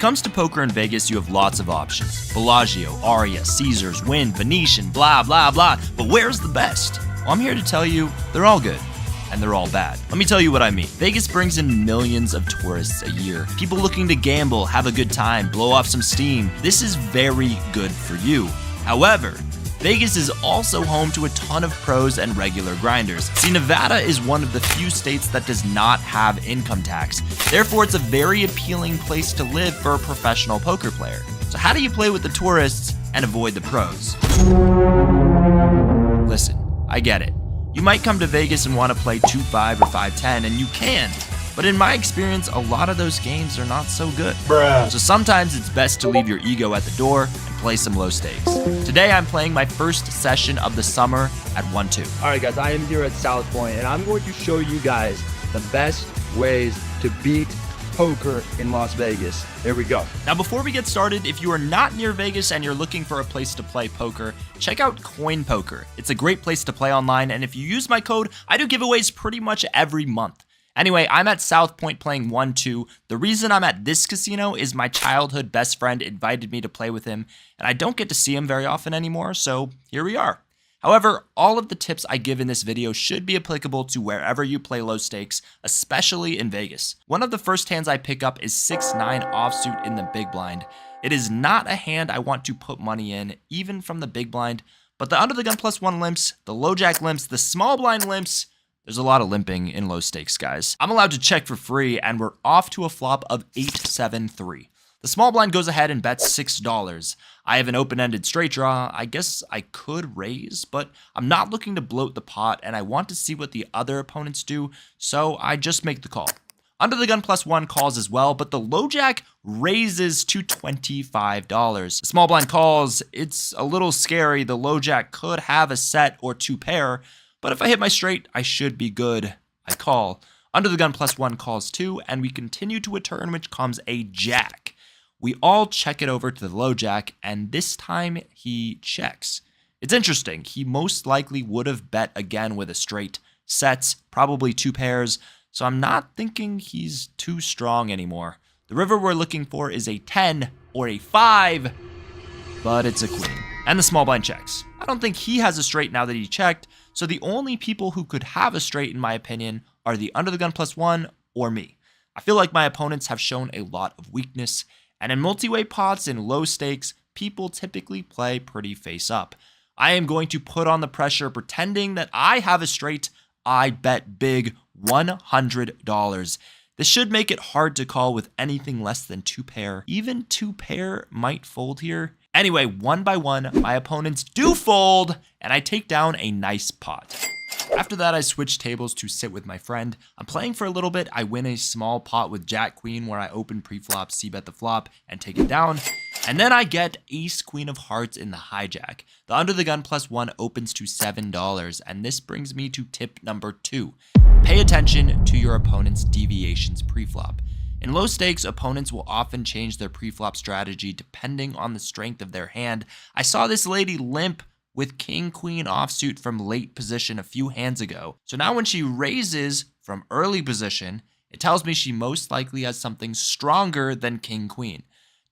comes to poker in Vegas, you have lots of options. Bellagio, Aria, Caesars, Wynn, Venetian, blah, blah, blah. But where's the best? Well, I'm here to tell you, they're all good. And they're all bad. Let me tell you what I mean. Vegas brings in millions of tourists a year. People looking to gamble, have a good time, blow off some steam. This is very good for you. However, Vegas is also home to a ton of pros and regular grinders. See, Nevada is one of the few states that does not have income tax. Therefore, it's a very appealing place to live for a professional poker player. So how do you play with the tourists and avoid the pros? Listen, I get it. You might come to Vegas and want to play 2-5 or 5-10, and you can. But in my experience, a lot of those games are not so good. So sometimes it's best to leave your ego at the door and play some low stakes. Today I'm playing my first session of the summer at 1-2. Alright guys, I am here at South Point, and I'm going to show you guys the best ways to beat poker in Las Vegas. Here we go. Now before we get started, if you are not near Vegas and you're looking for a place to play poker, check out Coin Poker. It's a great place to play online, and if you use my code, I do giveaways pretty much every month. Anyway, I'm at South Point playing 1-2. The reason I'm at this casino is my childhood best friend invited me to play with him, and I don't get to see him very often anymore, so here we are. However, all of the tips I give in this video should be applicable to wherever you play low stakes, especially in Vegas. One of the first hands I pick up is 6-9 offsuit in the big blind. It is not a hand I want to put money in, even from the big blind, but the under the gun +1 limps, the low jack limps, the small blind limps, there's a lot of limping in low stakes, guys. I'm allowed to check for free, and we're off to a flop of 8-7-3. The small blind goes ahead and bets $6. I have an open-ended straight draw. I guess I could raise, but I'm not looking to bloat the pot, and I want to see what the other opponents do, so I just make the call. Under the gun +1 calls as well, but the low jack raises to $25. The small blind calls. It's a little scary. The low jack could have a set or two pair, but if I hit my straight, I should be good. I call. Under the gun +1 calls too, and we continue to a turn which comes a jack. We all check it over to the low jack, and this time he checks. It's interesting. He most likely would have bet again with a straight, sets, probably two pairs, so I'm not thinking he's too strong anymore. The river we're looking for is a 10 or a 5, but it's a queen. And the small blind checks. I don't think he has a straight now that he checked, so the only people who could have a straight, in my opinion, are the under the gun +1 or me. I feel like my opponents have shown a lot of weakness, and in multi-way pots and low stakes, people typically play pretty face up. I am going to put on the pressure, pretending that I have a straight. I bet big, $100. This should make it hard to call with anything less than two pair. Even two pair might fold here. Anyway, one by one, my opponents do fold, and I take down a nice pot. After that, I switch tables to sit with my friend. I'm playing for a little bit. I win a small pot with Jack Queen where I open pre-flop, c-bet the flop, and take it down. And then I get Ace Queen of Hearts in the hijack. The under the gun +1 opens to $7, and this brings me to tip number 2. Pay attention to your opponent's deviations pre-flop. In low stakes, opponents will often change their pre-flop strategy depending on the strength of their hand. I saw this lady limp with king-queen offsuit from late position a few hands ago. So now when she raises from early position, it tells me she most likely has something stronger than king-queen.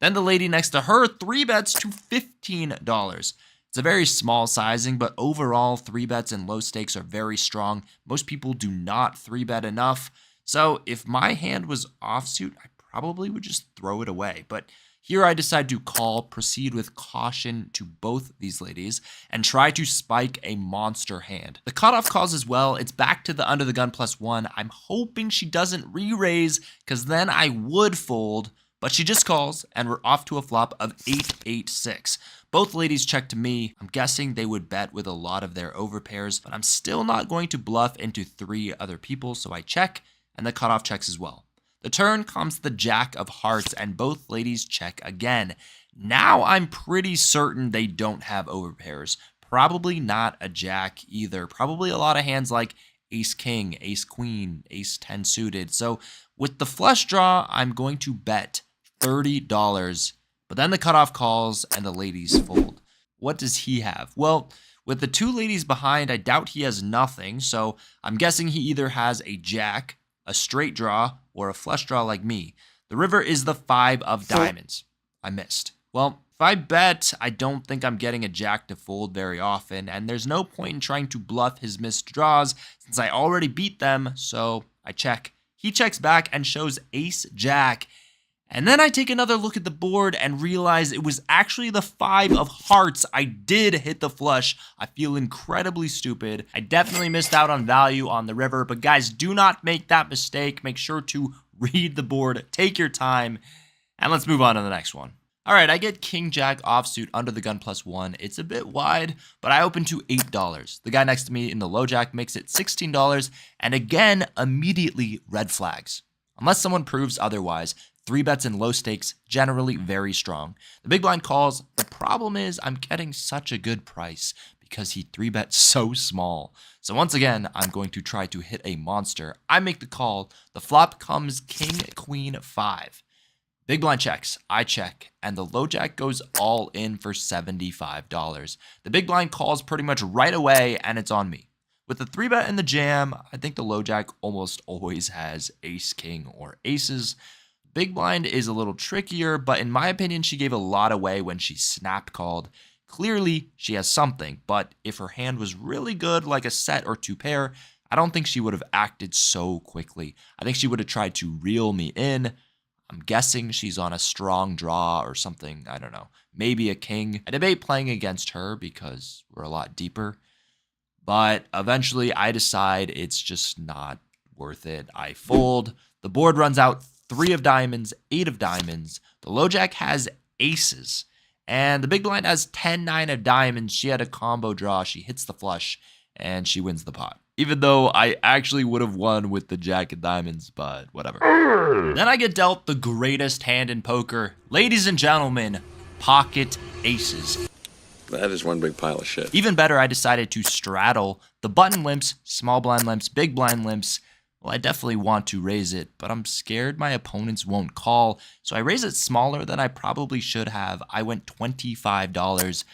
Then the lady next to her 3-bets to $15. It's a very small sizing, but overall 3-bets in low stakes are very strong. Most people do not 3-bet enough. So if my hand was offsuit, I probably would just throw it away. But here I decide to call, proceed with caution to both these ladies, and try to spike a monster hand. The cutoff calls as well. It's back to the under the gun +1. I'm hoping she doesn't re-raise, because then I would fold, but she just calls, and we're off to a flop of 8-8-6. Both ladies check to me. I'm guessing they would bet with a lot of their overpairs, but I'm still not going to bluff into 3 other people, so I check, and the cutoff checks as well. The turn comes the Jack of Hearts, and both ladies check again. Now I'm pretty certain they don't have overpairs. Probably not a Jack either. Probably a lot of hands like Ace King, Ace Queen, Ace 10 suited. So with the flush draw, I'm going to bet $30. But then the cutoff calls and the ladies fold. What does he have? Well, with the 2 ladies behind, I doubt he has nothing. So I'm guessing he either has a Jack, a straight draw, or a flush draw like me. The river is the 5 of diamonds. I missed. Well, if I bet, I don't think I'm getting a jack to fold very often, and there's no point in trying to bluff his missed draws since I already beat them, so I check. He checks back and shows ace jack. And then I take another look at the board and realize it was actually the 5 of hearts. I did hit the flush. I feel incredibly stupid. I definitely missed out on value on the river, but guys, do not make that mistake. Make sure to read the board, take your time, and let's move on to the next one. All right, I get king jack offsuit under the gun +1. It's a bit wide, but I open to $8. The guy next to me in the low jack makes it $16, and again, immediately red flags. Unless someone proves otherwise, 3 bets in low stakes, generally very strong. The big blind calls. The problem is I'm getting such a good price because he 3-bets so small. So once again, I'm going to try to hit a monster. I make the call. The flop comes king, queen, 5. Big blind checks, I check, and the low jack goes all in for $75. The big blind calls pretty much right away, and it's on me. With the 3-bet in the jam, I think the low jack almost always has ace, king, or aces. Big blind is a little trickier, but in my opinion, she gave a lot away when she snap called. Clearly, she has something, but if her hand was really good, like a set or 2 pair, I don't think she would have acted so quickly. I think she would have tried to reel me in. I'm guessing she's on a strong draw or something, I don't know. Maybe a king. I debate playing against her because we're a lot deeper, but eventually I decide it's just not worth it. I fold. The board runs out 3 of diamonds, 8 of diamonds. The low jack has aces. And the big blind has 10-9 of diamonds. She had a combo draw. She hits the flush, and she wins the pot. Even though I actually would have won with the jack of diamonds, but whatever. Then I get dealt the greatest hand in poker. Ladies and gentlemen, pocket aces. That is one big pile of shit. Even better, I decided to straddle. The button limps, small blind limps, big blind limps. Well, I definitely want to raise it, but I'm scared my opponents won't call, so I raise it smaller than I probably should have. I went $25.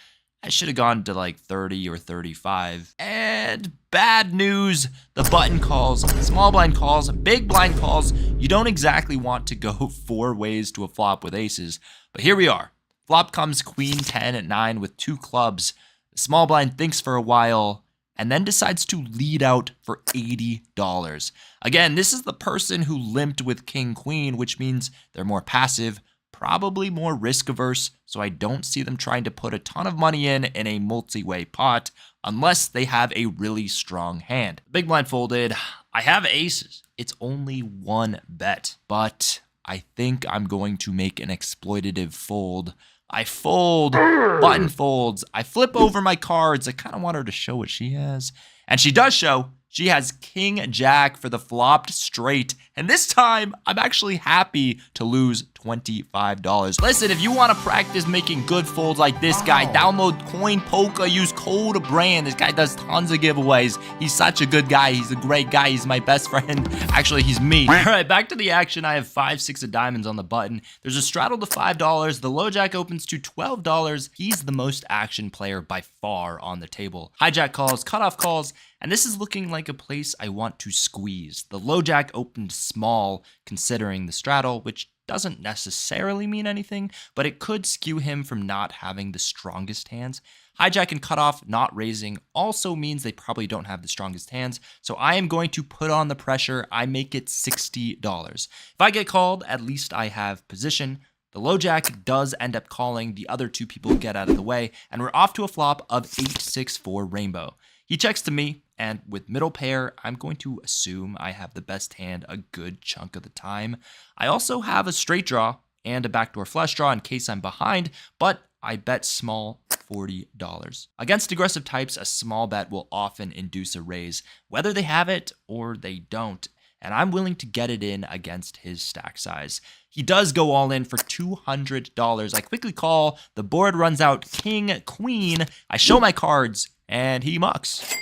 I should have gone to like 30 or 35. And bad news, the button calls, small blind calls, big blind calls. You don't exactly want to go 4 ways to a flop with aces, but here we are. Flop comes queen 10 at 9 with 2 clubs. The small blind thinks for a while, and then decides to lead out for $80. Again, this is the person who limped with king queen, which means they're more passive, probably more risk averse, so I don't see them trying to put a ton of money in a multi-way pot unless they have a really strong hand. Big blind folded. I have aces. It's only 1 bet, but I think I'm going to make an exploitative fold. I fold, button folds, I flip over my cards. I kind of want her to show what she has. And she does show. She has king jack for the flopped straight. And this time, I'm actually happy to lose $25. Listen, if you want to practice making good folds like this guy, download Coin Poker, use code BRAND. This guy does tons of giveaways. He's such a good guy. He's a great guy. He's my best friend. Actually, he's me. All right, back to the action. I have 5, 6 of diamonds on the button. There's a straddle to $5. The low jack opens to $12. He's the most action player by far on the table. Hijack calls, cutoff calls, and this is looking like a place I want to squeeze. The low jack opened small considering the straddle, which doesn't necessarily mean anything, but it could skew him from not having the strongest hands. Hijack and cutoff not raising also means they probably don't have the strongest hands, so I am going to put on the pressure. I make it $60. If I get called, at least I have position. The low jack does end up calling. The other 2 people get out of the way, and we're off to a flop of 8-6-4 rainbow. He checks to me, and with middle pair, I'm going to assume I have the best hand a good chunk of the time. I also have a straight draw and a backdoor flush draw in case I'm behind, but I bet small $40. Against aggressive types, a small bet will often induce a raise, whether they have it or they don't, and I'm willing to get it in against his stack size. He does go all in for $200. I quickly call, the board runs out king, queen, I show my cards, and he mucks.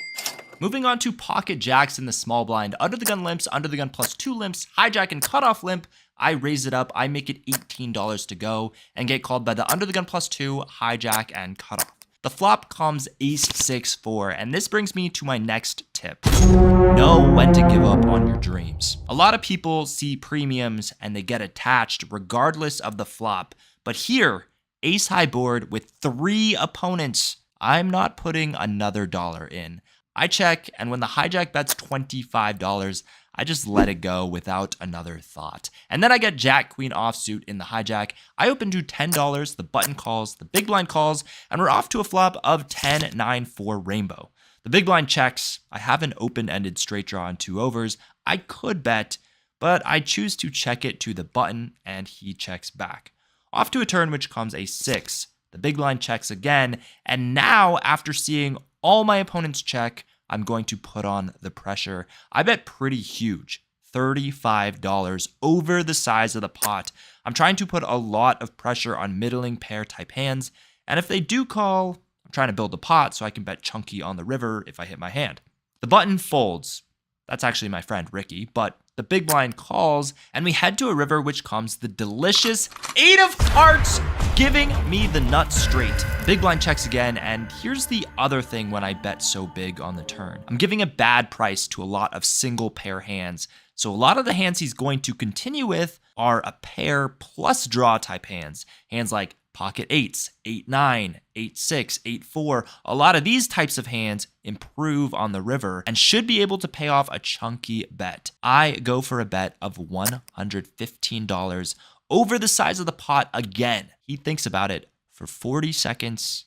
Moving on to pocket jacks in the small blind. Under the gun limps, under the gun +2 limps, hijack and cutoff limp. I raise it up. I make it $18 to go and get called by the under the gun +2, hijack, and cutoff. the flop comes ace-6-4, and this brings me to my next tip. Know when to give up on your dreams. A lot of people see premiums and they get attached regardless of the flop, but here, ace-high board with 3 opponents, I'm not putting another dollar in. I check, and when the hijack bets $25, I just let it go without another thought. And then I get jack queen offsuit in the hijack. I open to $10, the button calls, the big blind calls, and we're off to a flop of 10-9-4 rainbow. The big blind checks. I have an open-ended straight draw on 2 overs. I could bet, but I choose to check it to the button, and he checks back. Off to a turn which comes a 6. The big blind checks again, and now after seeing all my opponents check, I'm going to put on the pressure. I bet pretty huge, $35 over the size of the pot. I'm trying to put a lot of pressure on middling pair type hands, and if they do call, I'm trying to build a pot so I can bet chunky on the river if I hit my hand. The button folds. That's actually my friend Ricky, but the big blind calls, and we head to a river which comes the delicious 8 of hearts, giving me the nut straight. Big blind checks again, and here's the other thing when I bet so big on the turn. I'm giving a bad price to a lot of single pair hands, so a lot of the hands he's going to continue with are a pair plus draw type hands. Hands like pocket 8s, 8-9, 8-6, 8-4. A lot of these types of hands improve on the river and should be able to pay off a chunky bet. I go for a bet of $115 over the size of the pot again. He thinks about it for 40 seconds,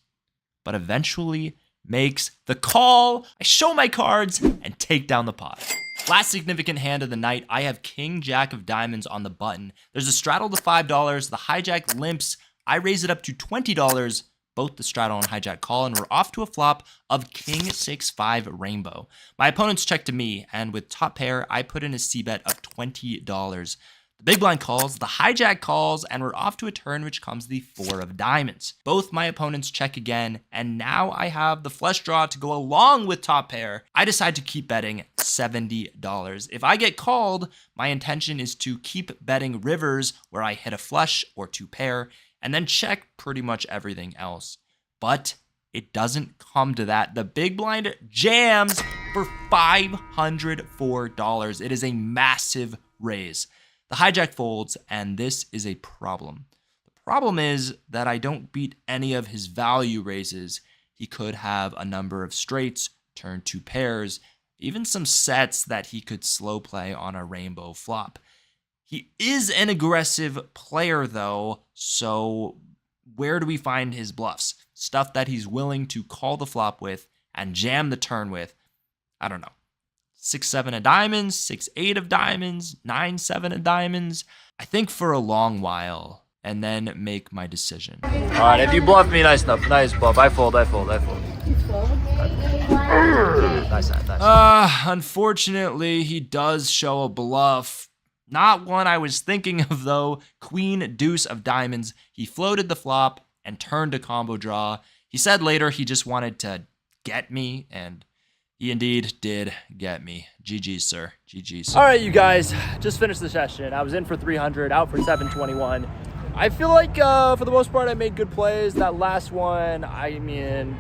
but eventually makes the call. I show my cards and take down the pot. Last significant hand of the night, I have king jack of diamonds on the button. There's a straddle to $5. The hijack limps. I raise it up to $20, both the straddle and hijack call, and we're off to a flop of king 6-5 rainbow. My opponents check to me, and with top pair, I put in a c-bet of $20. The big blind calls, the hijack calls, and we're off to a turn which comes the 4 of diamonds. Both my opponents check again, and now I have the flush draw to go along with top pair. I decide to keep betting $70. If I get called, my intention is to keep betting rivers where I hit a flush or 2 pair, and then check pretty much everything else. But it doesn't come to that. The big blind jams for $504. It is a massive raise. The hijack folds, and this is a problem. The problem is that I don't beat any of his value raises. He could have a number of straights, turn 2 pairs, even some sets that he could slow play on a rainbow flop. He is an aggressive player, though, so where do we find his bluffs? Stuff that he's willing to call the flop with and jam the turn with. I don't know. 6-7 of diamonds, 6-8 of diamonds, 9-7 of diamonds. I think for a long while, and then make my decision. All right, if you bluff me, nice enough. Nice bluff. I fold. You fold? Nice hand, nice. Unfortunately, he does show a bluff. Not one I was thinking of, though. Queen, deuce of diamonds. He floated the flop and turned a combo draw. He said later he just wanted to get me, and he indeed did get me. GG's, sir. GG's. All right, you guys, just finished the session. I was in for 300, out for 721. I feel like for the most part, I made good plays. That last one, I mean,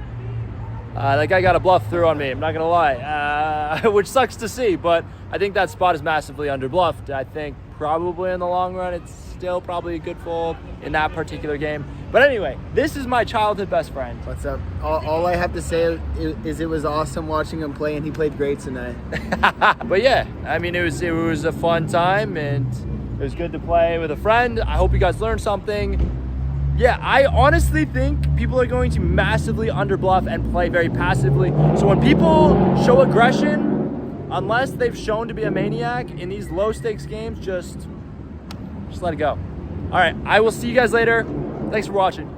that guy got a bluff through on me. I'm not gonna lie, which sucks to see, but I think that spot is massively under bluffed. I think probably in the long run, it's still probably a good fold in that particular game. But anyway, this is my childhood best friend. What's up? All I have to say is it was awesome watching him play, and he played great tonight. But yeah, I mean, it was a fun time, and it was good to play with a friend. I hope you guys learned something. Yeah, I honestly think people are going to massively underbluff and play very passively. So when people show aggression, unless they've shown to be a maniac in these low stakes games, just let it go. All right, I will see you guys later. Thanks for watching.